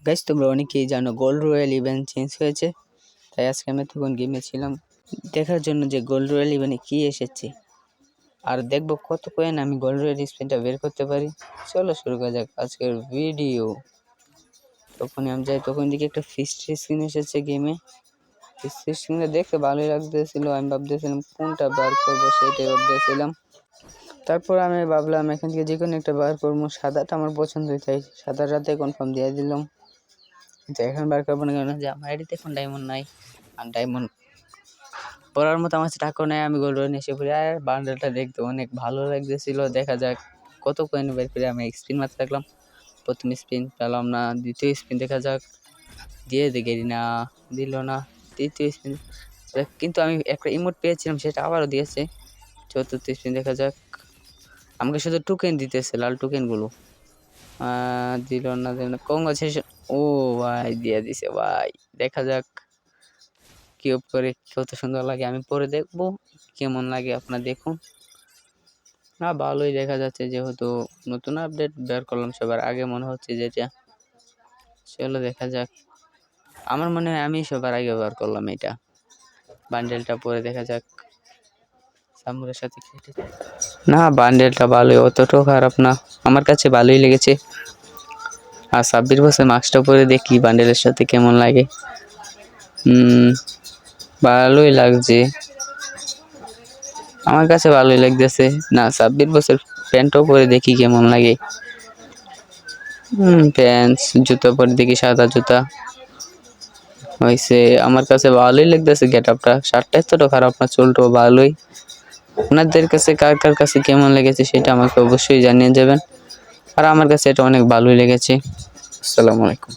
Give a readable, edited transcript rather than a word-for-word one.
Guys তোমরা অনেকেই জানো গোল্ড রয়্যাল ইভেন্ট চেঞ্জ হয়েছে, তাই আজকে আমি তখন গেমে ছিলাম দেখার জন্য যে গোল্ড রয়্যাল ইভেন্টে কি এসেছে আর দেখবো কত কয়েন আমি গোল্ড রয়্যাল স্পিনটা বের করতে পারি। চলো শুরু করা যাক আজকের ভিডিও। তখন আমি যাই, তখন দিকে একটা ফিস্ট স্ক্রিন এসেছে গেমে। ফিস্ট স্ক্রিনটা দেখতে ভালোই লাগতেছিল, আমি ভাবতেছিলাম কোনটা বার করবো সেটাই ভাবতেছিলাম। তারপর আমি ভাবলাম এখান থেকে যে কোনো একটা বার করবো, সাদাটা আমার পছন্দ, তাই সাদাটাতে কনফার্ম দিয়ে দিলাম। এখন বার করবো না, কারণ যে আমার আইডিতে এখন ডায়মন্ড নাই, আর ডায়মন্ড পড়ার মতো আমার টাকাও নেই। আমি গোল্ড রয়্যাল এসে পড়ি, আর বান্ডেলটা দেখতে অনেক ভালো লাগতেছিল। দেখা যাক কত কয়েন বের করে। আমি স্পিন মারতে থাকলাম, প্রথম স্পিন পেলাম না, দ্বিতীয় স্পিন দেখা যাক দিয়ে দেখি না, দিল না, তৃতীয় স্পিন কিন্তু আমি একটা ইমোট পেয়েছিলাম, সেটা আবারও দিয়েছে। চতুর্থ স্পিন দেখা যাক, আমাকে শুধু টোকেন দিতেছে, লাল টোকেনগুলো দিল না কংগ্রেচুলেশন। ও ভাই দিয়ে দিছে ভাই, দেখা যাক কিউব করে কত সুন্দর লাগে। আমি পরে দেখবো কেমন লাগে, আপনারা দেখুন। না ভালোই দেখা যাচ্ছে, যেহেতু নতুন আপডেট বের করলাম সবার আগে মনে হচ্ছে যেটা। চলো দেখা যাক, আমার মনে হয় আমি সবার আগে বের করলাম এটা বান্ডেলটা। পরে দেখা যাক সামুরের সাথে খেটে। না বান্ডেলটা ভালোই, অতটাও খারাপ না, আমার কাছে ভালোই লেগেছে। আর 26 বছর মাস্কটা পরে দেখি বান্ডেলের সাথে কেমন লাগে। ভালোই লাগছে, আমার কাছে ভালোই লাগতেছে। না 26 বছর প্যান্টও পরে দেখি কেমন লাগে। প্যান্ট জুতো পরে দেখি সাদা জুতা হয়েছে, আমার কাছে ভালোই লাগতেছে। গেট আপটা, শার্টটা এতটা খারাপ না, চুলটাও ভালোই। আপনাদের কাছে কার কার কাছে কেমন লেগেছে সেটা আমাকে অবশ্যই জানিয়ে যাবেন। আর আমার কাছে এটা অনেক ভালোই লেগেছে। আসসালামু আলাইকুম।